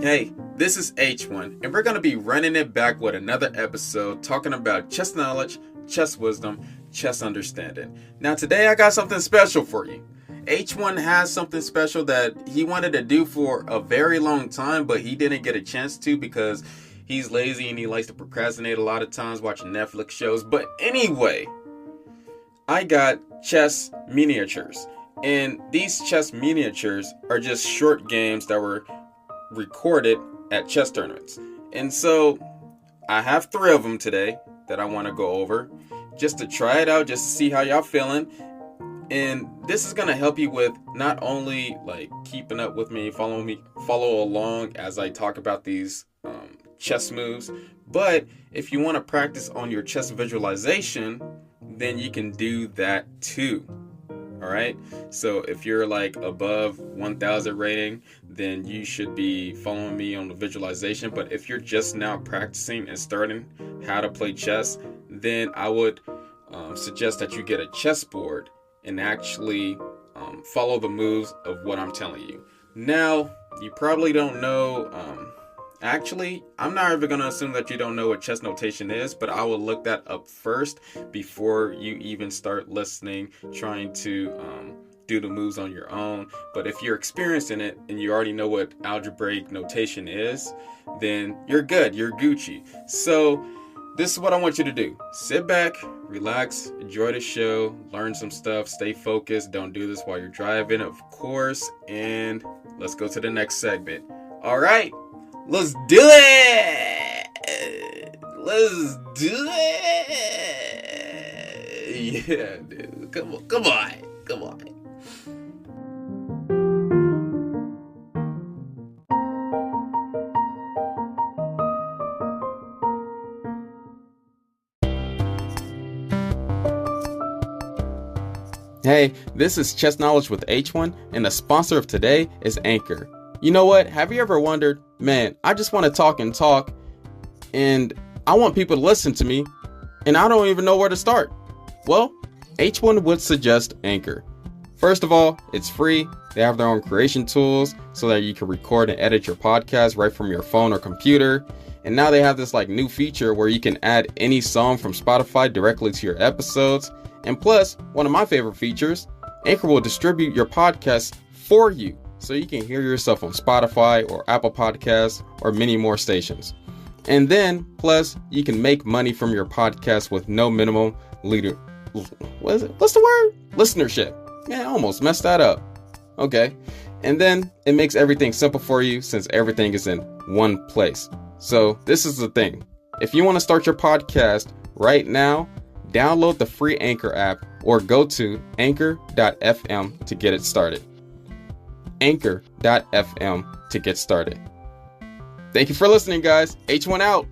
Hey, this is H1, and we're going to be running it back with another episode talking about chess knowledge, chess wisdom, chess understanding. Now today I got something special for you. H1 has something special that he wanted to do for a very long time, but he didn't get a chance to because he's lazy and he likes to procrastinate a lot of times watching Netflix shows. But anyway, I got chess miniatures. And these chess miniatures are just short games that were recorded at chess tournaments. And so I have 3 of them today that I want to go over just to try it out, just to see how y'all feeling. And this is going to help you with not only like keeping up with me, follow along as I talk about these chess moves, but if you want to practice on your chess visualization, then you can do that too. All right. So if you're like above 1000 rating, then you should be following me on the visualization. But if you're just now practicing and starting how to play chess, then I would suggest that you get a chessboard and actually follow the moves of what I'm telling you. Now, you probably don't know. Actually, I'm not even going to assume that you don't know what chess notation is, but I will look that up first before you even start listening, trying to do the moves on your own. But if you're experienced in it and you already know what algebraic notation is, then you're good. You're Gucci. So this is what I want you to do. Sit back, relax, enjoy the show, learn some stuff, stay focused. Don't do this while you're driving, of course. And let's go to the next segment. All right. Let's do it! Let's do it! Yeah, dude. Come on. Hey, this is Chess Knowledge with H1, and the sponsor of today is Anchor. You know what? Have you ever wondered, man, I just want to talk, and I want people to listen to me, and I don't even know where to start? Well, H1 would suggest Anchor. First of all, it's free. They have their own creation tools so that you can record and edit your podcast right from your phone or computer. And now they have this like new feature where you can add any song from Spotify directly to your episodes. And plus, one of my favorite features, Anchor will distribute your podcast for you, so you can hear yourself on Spotify or Apple Podcasts or many more stations. And then, plus, you can make money from your podcast with no minimum listenership. Man, I almost messed that up. Okay. And then it makes everything simple for you since everything is in one place. So this is the thing. If you want to start your podcast right now, download the free Anchor app or go to anchor.fm to get it started. Anchor.fm to get started. Thank you for listening, guys. H1 out.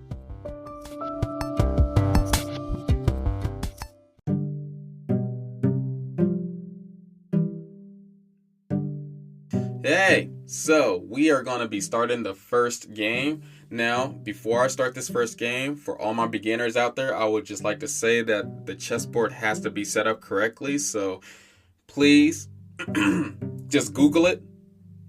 Hey, so we are going to be starting the first game. Now, before I start this first game, for all my beginners out there, I would just like to say that the chessboard has to be set up correctly. So please just Google it.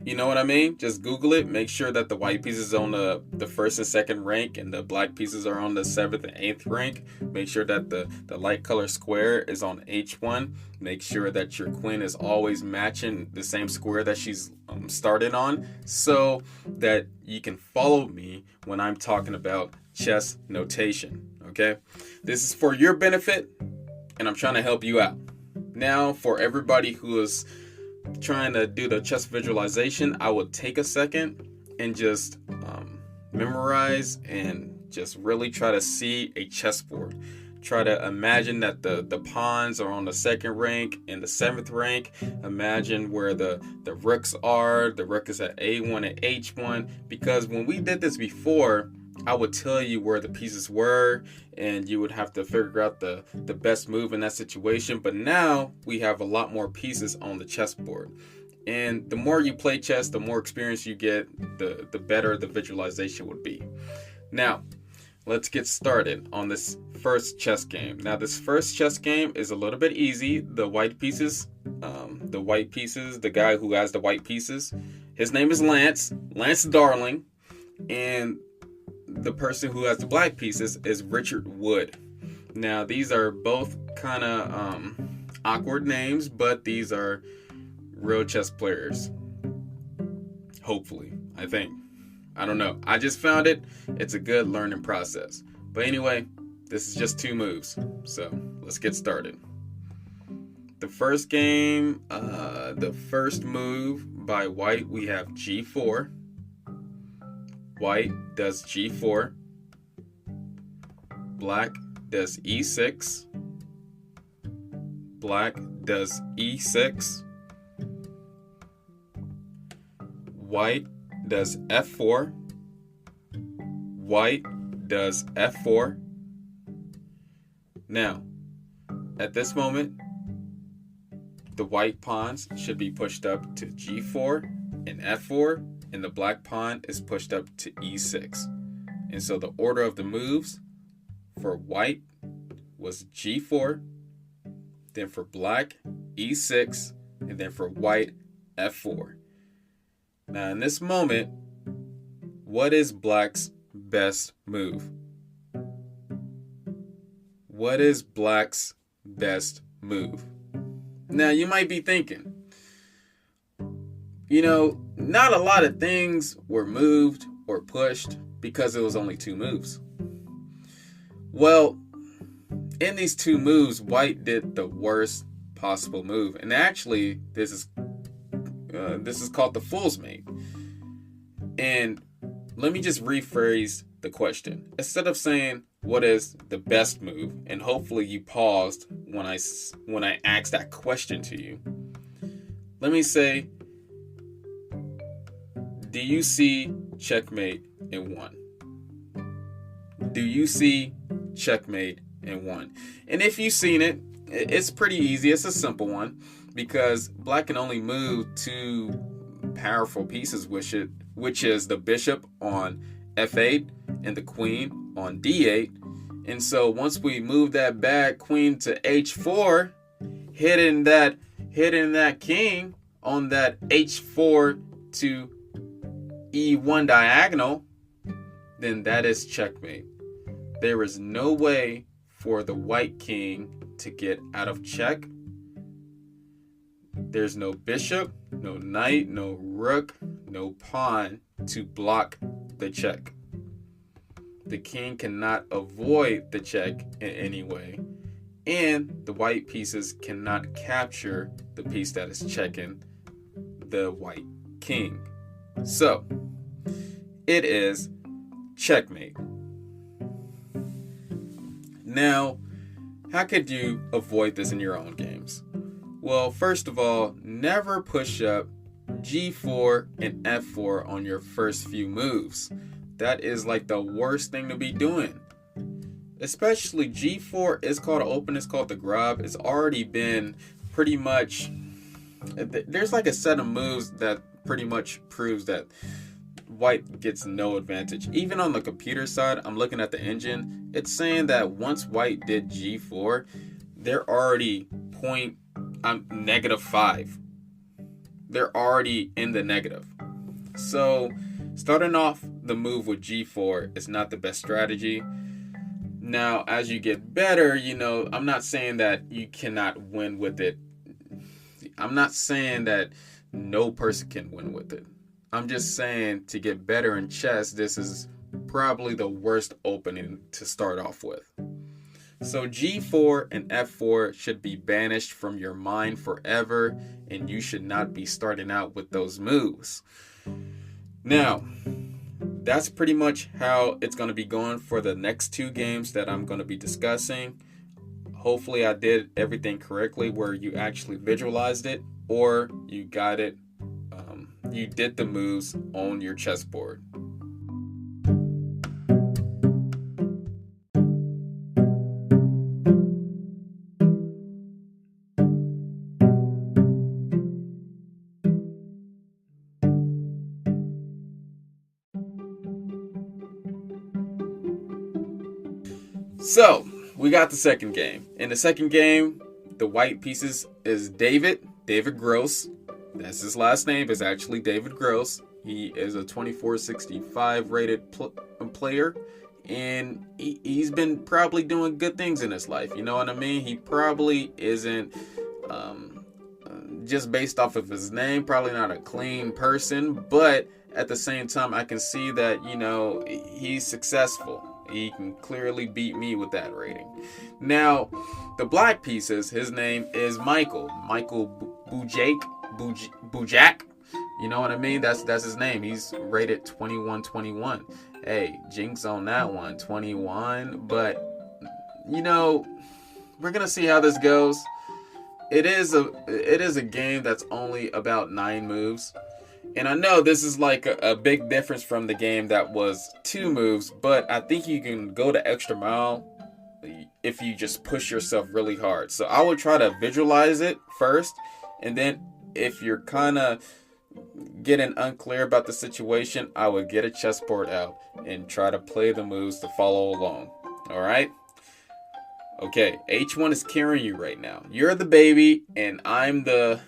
You know what I mean? Just Google it. Make sure that the white pieces are on the 1st and 2nd rank and the black pieces are on the 7th and 8th rank. Make sure that the light color square is on H1. Make sure that your queen is always matching the same square that she's started on so that you can follow me when I'm talking about chess notation. Okay? This is for your benefit and I'm trying to help you out. Now, for everybody who is trying to do the chess visualization, I would take a second and just memorize and just really try to see a chessboard. Try to imagine that the pawns are on the 2nd rank and the 7th rank. Imagine where the rooks are. The rook is at A1 and H1. Because when we did this before, I would tell you where the pieces were and you would have to figure out the best move in that situation. But now we have a lot more pieces on the chessboard. And the more you play chess, the more experience you get, the better the visualization would be. Now, let's get started on this first chess game. Now, this first chess game is a little bit easy. The white pieces, the guy who has the white pieces, his name is Lance Darling. and the person who has the black pieces is Richard Wood. Now, these are both kind of awkward names, but these are real chess players. Hopefully, I think. I don't know. I just found it. It's a good learning process. But anyway, this is just 2 moves. So let's get started. The first game, the first move by white, we have G4. White does G4. Black does E6. Black does E6. White does F4. White does F4. Now, at this moment, the white pawns should be pushed up to G4 and F4, and the black pawn is pushed up to E6. And so the order of the moves for white was G4, then for black, E6, and then for white, F4. Now in this moment, what is black's best move? What is black's best move? Now you might be thinking, not a lot of things were moved or pushed because it was only 2 moves. Well, in these 2 moves, white did the worst possible move. And actually, this is called the fool's mate. And let me just rephrase the question. Instead of saying what is the best move, and hopefully you paused when I asked that question to you, let me say, do you see checkmate in 1? Do you see checkmate in 1? And if you've seen it, it's pretty easy. It's a simple one because black can only move 2 powerful pieces, which is the bishop on F8 and the queen on D8. And so once we move that bad queen to H4, hitting that king on that H4 to E1 diagonal, then that is checkmate. There is no way for the white king to get out of check. There's no bishop, no knight, no rook, no pawn to block the check. The king cannot avoid the check in any way, and the white pieces cannot capture the piece that is checking the white king. So, it is checkmate. Now, how could you avoid this in your own games? Well, first of all, never push up G4 and F4 on your first few moves. That is like the worst thing to be doing. Especially G4 is called open, it's called the grab. It's already been pretty much, there's like a set of moves that pretty much proves that white gets no advantage. Even on the computer side, I'm looking at the engine. It's saying that once white did G4, they're already -5. They're already in the negative. So starting off the move with G4 is not the best strategy. Now, as you get better, I'm not saying that you cannot win with it. I'm not saying that no person can win with it. I'm just saying to get better in chess, this is probably the worst opening to start off with. So G4 and F4 should be banished from your mind forever, and you should not be starting out with those moves. Now, that's pretty much how it's going to be going for the next 2 games that I'm going to be discussing. Hopefully I did everything correctly where you actually visualized it, or you got it, you did the moves on your chessboard. So, we got the second game. In the second game, the white pieces is David Gross. That's his last name, is actually David Gross. He is a 2465 rated player, and he's been probably doing good things in his life. You know what I mean? He probably isn't, just based off of his name, probably not a clean person, but at the same time, I can see that, he's successful. He can clearly beat me with that rating. Now, the black pieces, his name is Michael Bujak. You know what I mean? That's his name. He's rated 2121. Hey, jinx on that one, 21. But, we're going to see how this goes. It is a game that's only about 9 moves. And I know this is like a big difference from the game that was 2 moves, but I think you can go the extra mile if you just push yourself really hard. So I would try to visualize it first, and then if you're kind of getting unclear about the situation, I would get a chessboard out and try to play the moves to follow along. All right? Okay, H1 is carrying you right now. You're the baby, and I'm the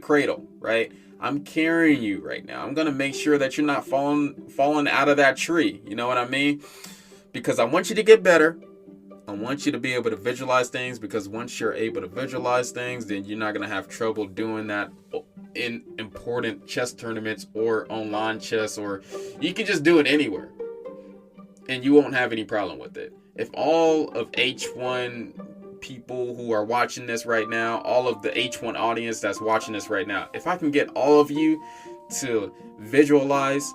cradle, right? I'm carrying you right now. I'm gonna make sure that you're not falling out of that tree. You know what I mean? Because I want you to get better. I want you to be able to visualize things, because once you're able to visualize things, then you're not gonna have trouble doing that in important chess tournaments or online chess, or you can just do it anywhere, and you won't have any problem with it. If all of H1 people who are watching this right now, all of the H1 audience that's watching this right now, if I can get all of you to visualize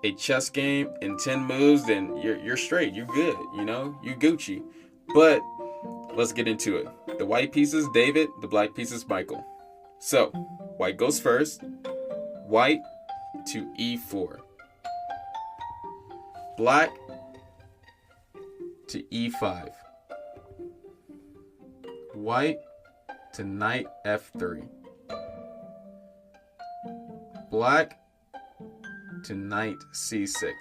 a chess game in 10 moves, then you're straight. You're good. You Gucci. But let's get into it. The white piece is David. The black piece is Michael. So white goes first. White to E4. Black to E5. White to knight F3. Black to knight C6.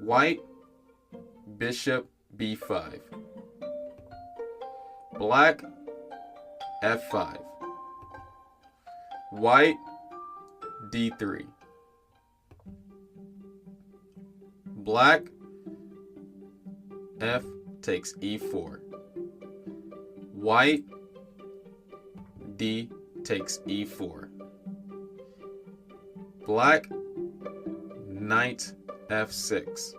White, bishop B5. Black, F5. White, D3. Black, F takes E4. White, D takes E4. Black, knight F6.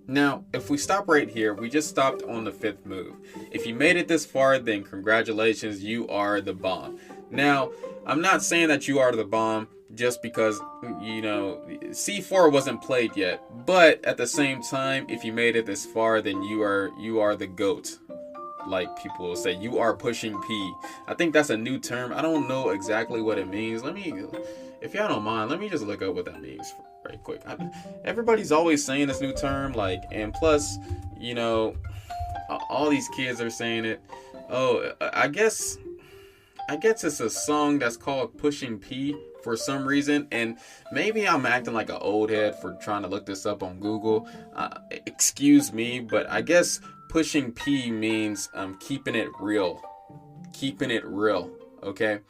Now, if we stop right here, we just stopped on the 5th move. If you made it this far, then congratulations, you are the bomb. Now, I'm not saying that you are the bomb just because, C4 wasn't played yet. But at the same time, if you made it this far, then you are the GOAT. Like people will say, you are pushing P. I think that's a new term. I don't know exactly what it means. If y'all don't mind, let me just look up what that means right quick. Everybody's always saying this new term, and plus, all these kids are saying it. Oh, I guess it's a song that's called Pushing P for some reason, and maybe I'm acting like an old head for trying to look this up on Google. Excuse me, but I guess pushing P means keeping it real. Keeping it real, okay?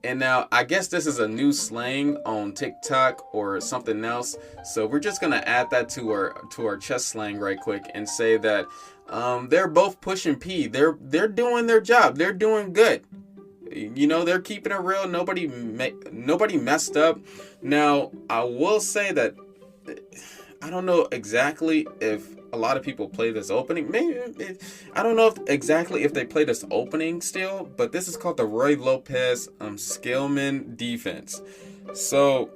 And now, I guess this is a new slang on TikTok or something else. So we're just gonna add that to our chess slang right quick and say that they're both pushing P. They're doing their job. They're doing good. They're keeping it real. Nobody messed up. Now, I will say that I don't know exactly if a lot of people play this opening. Maybe I don't know if they play this opening still, but this is called the Roy Lopez Skillman defense. So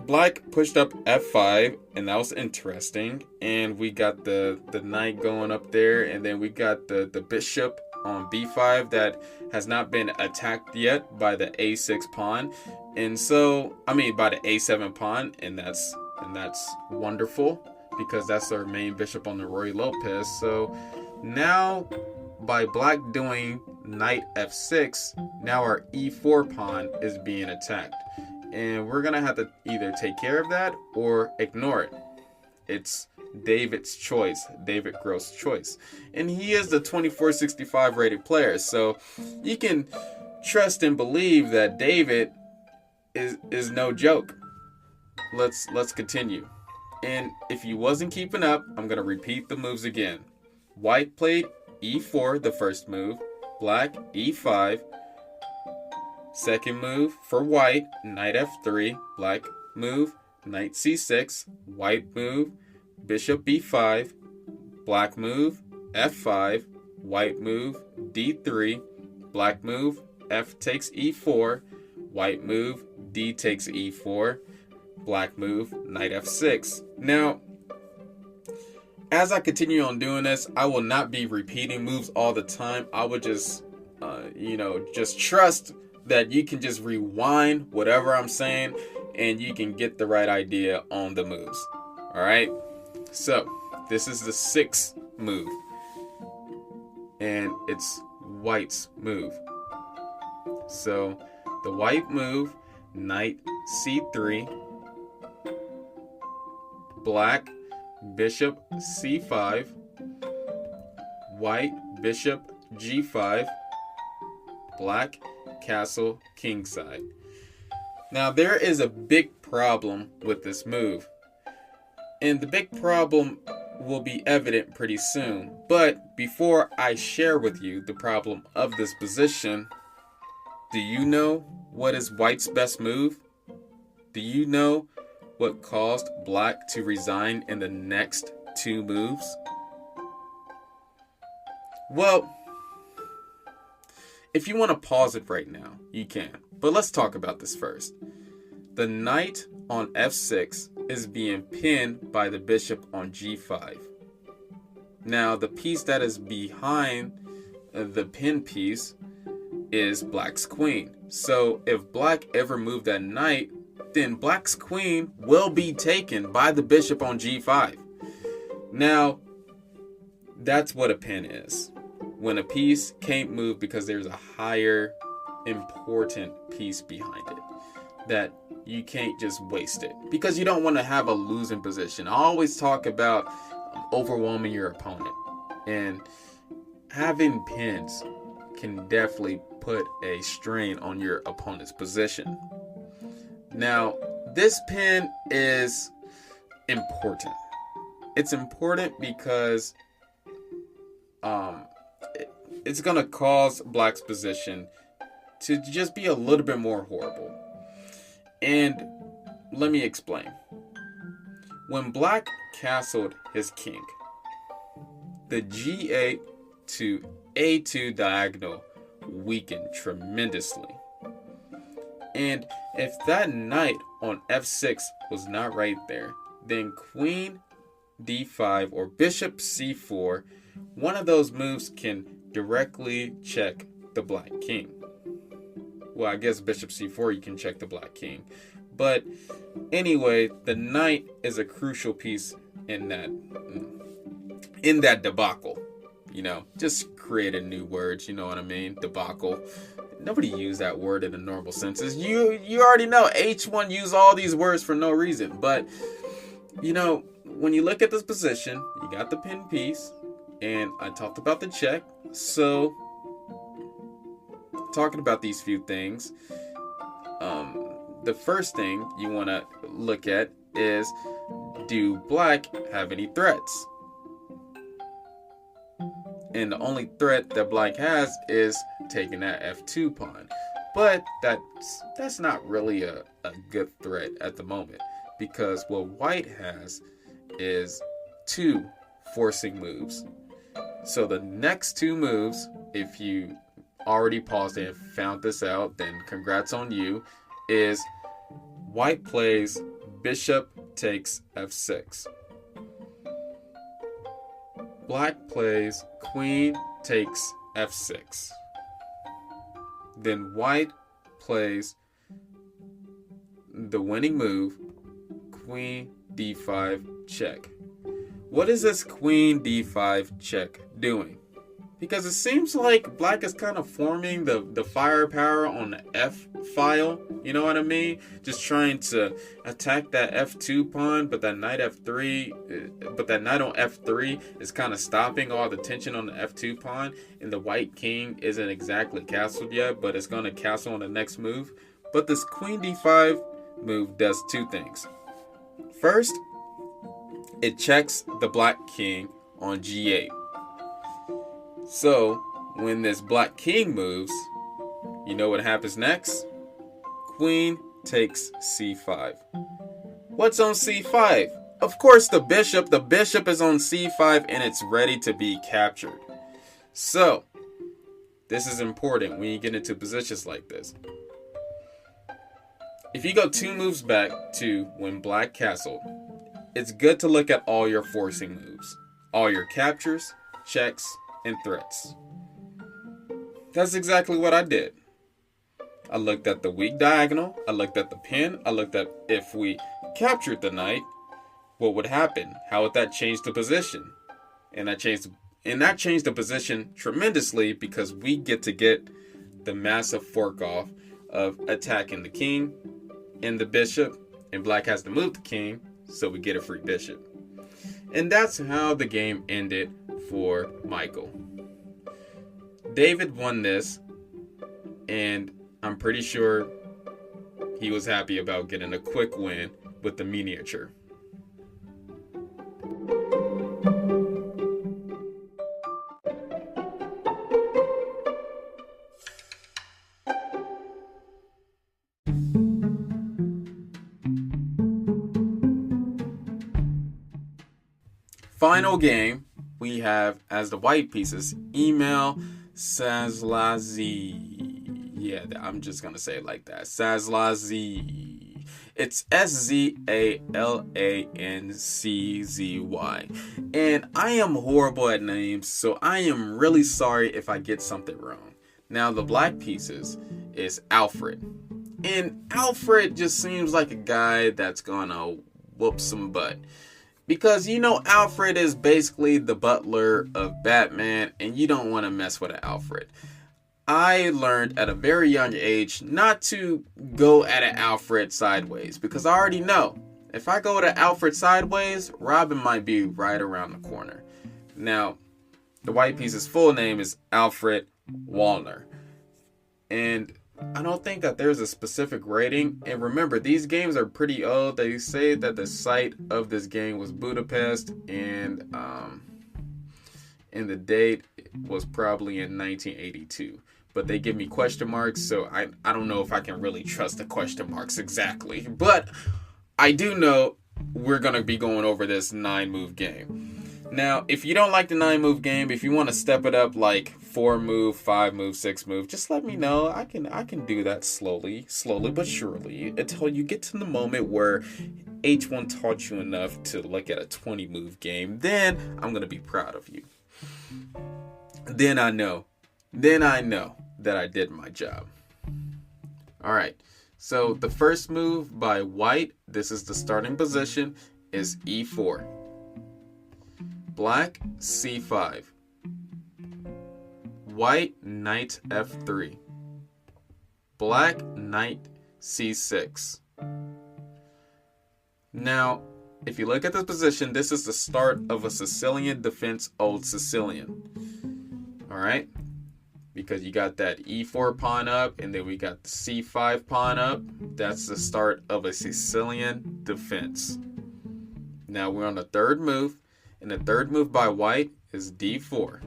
black pushed up F5, and that was interesting. And we got the knight going up there, and then we got the bishop on B5 that has not been attacked yet by the A6 pawn, and so by the A7 pawn, and that's wonderful, because that's our main bishop on the Roy Lopez. So now, by black doing knight F6, now our E4 pawn is being attacked, and we're gonna have to either take care of that or ignore it. It's David's choice, David Gross' choice, and he is the 2465 rated player, so you can trust and believe that David is no joke. Let's continue. And if you wasn't keeping up, I'm going to repeat the moves again. White played e4, the first move. Black e5. Second move for white, knight f3. Black move, knight c6. White move, bishop b5. Black move, f5. White move, d3. Black move, f takes e4. White move, d takes e4. Black move, knight f6. Now, as I continue on doing this, I will not be repeating moves all the time. I would just, just trust that you can just rewind whatever I'm saying and you can get the right idea on the moves. All right. So this is the sixth move, and it's white's move. So the white move, knight c3. Black, bishop c5. White, bishop g5. Black, castle kingside. Now there is a big problem with this move, and the big problem will be evident pretty soon. But before I share with you the problem of this position, do you know what is white's best move? Do you know what caused black to resign in the next two moves? Well, if you want to pause it right now, you can. But let's talk about this first. The knight on f6 is being pinned by the bishop on g5. Now, the piece that is behind the pin piece is black's queen. So if black ever moved that knight, then black's queen will be taken by the bishop on g5. Now, that's what a pin is. When a piece can't move because there's a higher important piece behind it, that you can't just waste it, because you don't want to have a losing position. I always talk about overwhelming your opponent, and having pins can definitely put a strain on your opponent's position. Now, this pin is important. It's important because it's going to cause black's position to just be a little bit more horrible. And let me explain. When black castled his king, the g8 to a2 diagonal weakened tremendously. And if that knight on f6 was not right there, then queen d5 or bishop c4, one of those moves can directly check the black king. Well, I guess bishop c4 you can check the black king. But anyway, the knight is a crucial piece in that debacle. Just created new words, you know what I mean? Debacle. Nobody used that word in the normal senses. You already know H1 used all these words for no reason. But, when you look at this position, you got the pin piece, and I talked about the check. So, talking about these few things, the first thing you want to look at is, do black have any threats? And the only threat that black has is taking that f2 pawn. But that's not really a good threat at the moment, because what white has is two forcing moves. So the next two moves, if you already paused and found this out, then congrats on you, is white plays bishop takes f6. Black plays queen takes f6. Then white plays the winning move, queen d5 check. What is this queen d5 check doing? because it seems like black is kind of forming the firepower on the F file. You know what I mean? Just trying to attack that F2 pawn, but that knight F3, but that knight on F3 is kind of stopping all the tension on the F2 pawn, and the white king isn't exactly castled yet, but it's going to castle on the next move. But this queen d5 move does two things. First, it checks the black king on g8. So, when this black king moves, you know what happens next? Queen takes c5. What's on c5? Of course, the bishop. The bishop is on c5 and it's ready to be captured. So, this is important when you get into positions like this. If you go 2 moves back to when black castled, it's good to look at all your forcing moves, all your captures, checks, and threats. That's exactly what I did. I looked at the weak diagonal, I looked at the pin, I looked at if we captured the knight, what would happen? How would that change the position? And that changed the position tremendously, because we get the massive fork off of attacking the king and the bishop, and black has to move the king, so we get a free bishop. And that's how the game ended for Michael. David won this, and I'm pretty sure he was happy about getting a quick win with the miniature. Final game we have as the white pieces, Emil Sazlazi. Yeah, I'm just gonna say it like that. Sazlazi. It's Szalanczy. And I am horrible at names, so I am really sorry if I get something wrong. Now, the black pieces is Alfred. And Alfred just seems like a guy that's gonna whoop some butt. Because, you know, Alfred is basically the butler of Batman, and you don't want to mess with an Alfred. I learned at a very young age not to go at an Alfred sideways, because I already know if I go to Alfred sideways, Robin might be right around the corner. Now, the white piece's full name is Alfred Wallner. And I don't think that there's a specific rating. And remember, these games are pretty old. They say that the site of this game was Budapest, and the date was probably in 1982. But they give me question marks, so I don't know if I can really trust the question marks exactly. But I do know we're going to be going over this 9-move game. Now, if you don't like the 9-move game, if you want to step it up like 4-move, 5-move, 6-move, just let me know. I can do that slowly but surely, until you get to the moment where H1 taught you enough to look at a 20-move game. Then I'm going to be proud of you. Then I know that I did my job. All right. So the first move by white, this is the starting position, is E4. Black, C5. White, knight F3. Black, knight C6. Now, if you look at this position, this is the start of a Sicilian defense, Old Sicilian. Alright? Because you got that E4 pawn up, and then we got the C5 pawn up. That's the start of a Sicilian defense. Now we're on the third move, and the third move by white is D4.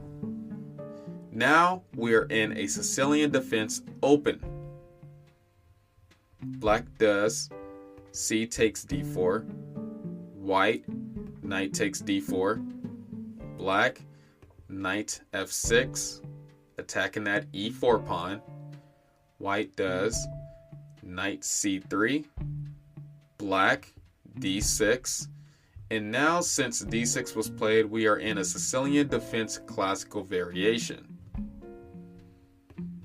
Now we're in a Sicilian defense open. Black does C takes D4. White, knight takes D4. Black, knight F6, attacking that E4 pawn. White does knight C3. Black, D6. And now, since D6 was played, we are in a Sicilian defense classical variation.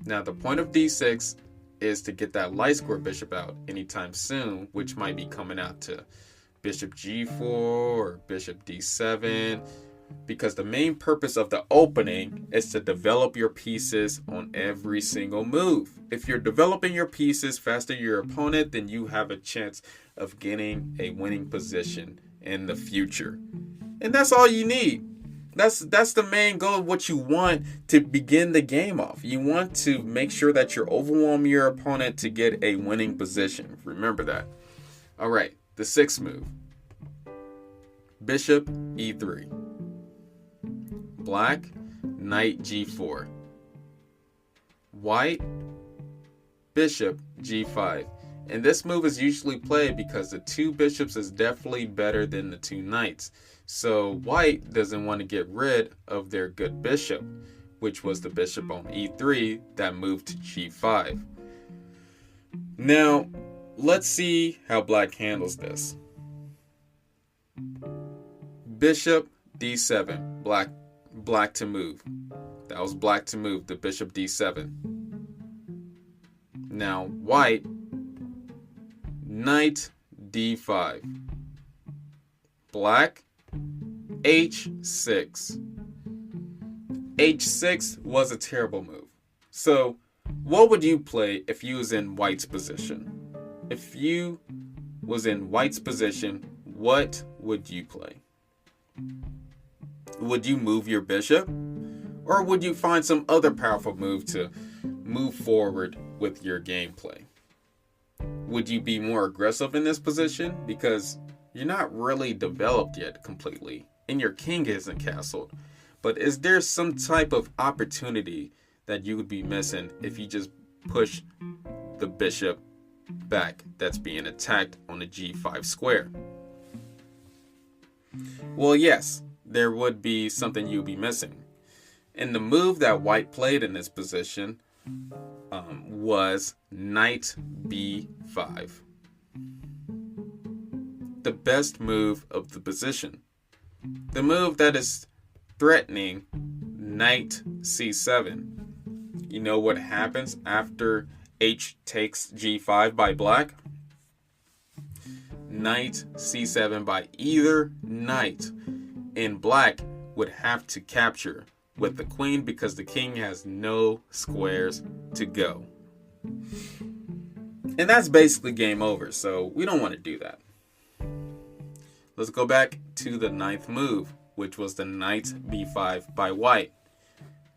Now, the point of D6 is to get that light square bishop out anytime soon, which might be coming out to bishop G4 or bishop D7. because the main purpose of the opening is to develop your pieces on every single move. If you're developing your pieces faster than your opponent, then you have a chance of getting a winning position in the future. And that's all you need. That's the main goal of what you want to begin the game off. You want to make sure that you're overwhelming your opponent to get a winning position. Remember that. All right, the 6th move. Bishop e3. Black, knight g4. White, bishop g5. And this move is usually played because the 2 bishops is definitely better than the 2 knights. So white doesn't want to get rid of their good bishop, which was the bishop on e3 that moved to g5. Now, let's see how black handles this. Bishop d7, black to move. That was black to move, the bishop d7. Now white, knight d5. Black, h6. h6 was a terrible move. So what would you play if you was in white's position? If you was in white's position, what would you play? Would you move your bishop? Or would you find some other powerful move to move forward with your gameplay? Would you be more aggressive in this position? Because you're not really developed yet completely, and your king isn't castled. But is there some type of opportunity that you would be missing if you just push the bishop back that's being attacked on the g5 square? Well, yes, there would be something you'd be missing. And the move that white played in this position was knight b5. The best move of the position. The move that is threatening knight c7. You know what happens after h takes g5 by black? Knight c7 by either knight. And black would have to capture with the queen because the king has no squares to go. And that's basically game over, so we don't want to do that. Let's go back to the 9th move, which was the knight b5 by white.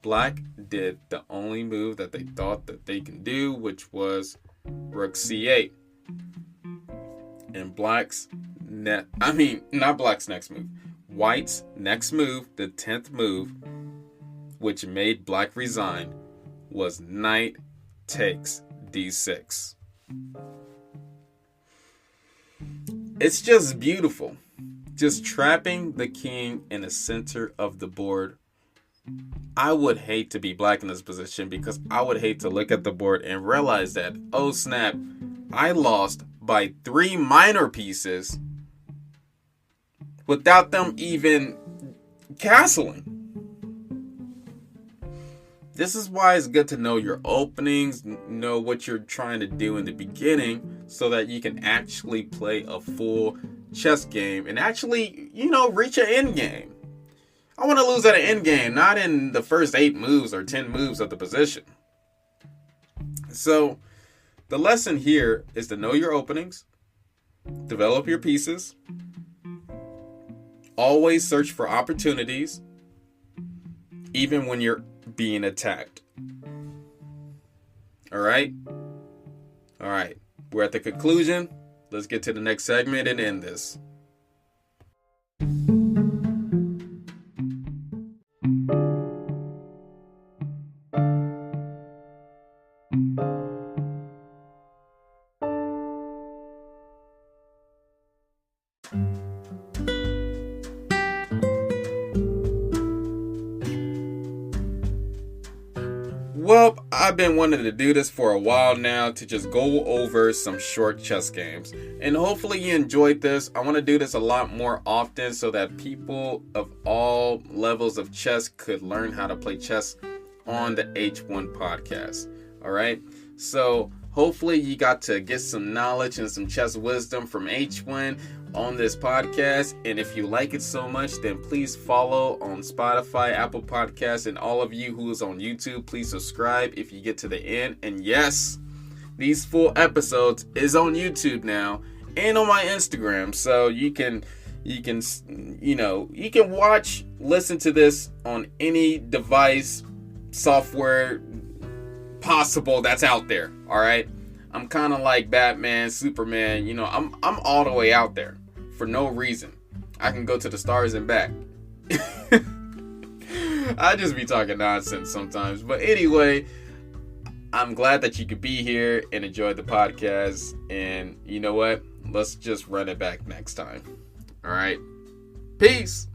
Black did the only move that they thought that they can do, which was rook c8. And not black's next move. White's next move, the 10th move, which made black resign, was knight takes d6. It's just beautiful. Just trapping the king in the center of the board. I would hate to be black in this position because I would hate to look at the board and realize that, oh snap, I lost by 3 minor pieces without them even castling. This is why it's good to know your openings, know what you're trying to do in the beginning so that you can actually play a full chess game and actually, reach an end game. I want to lose at an end game, not in the first 8 moves or 10 moves of the position. So the lesson here is to know your openings, develop your pieces, always search for opportunities, even when you're being attacked. All right. We're at the conclusion. Let's get to the next segment and end this. Well, I've been wanting to do this for a while now, to just go over some short chess games. And hopefully you enjoyed this. I want to do this a lot more often so that people of all levels of chess could learn how to play chess on the H1 podcast. All right. So hopefully you got to get some knowledge and some chess wisdom from H1 on this podcast. And if you like it so much, then please follow on Spotify, Apple Podcasts, and all of you who is on YouTube, please subscribe if you get to the end. And yes, these full episodes is on YouTube now and on my Instagram, so you can watch, listen to this on any device, software possible that's out there. All right, I'm kind of like Batman, Superman. I'm all the way out there for no reason. I can go to the stars and back. I just be talking nonsense sometimes, but anyway, I'm glad that you could be here and enjoy the podcast. And you know what? Let's just run it back next time. All right. Peace.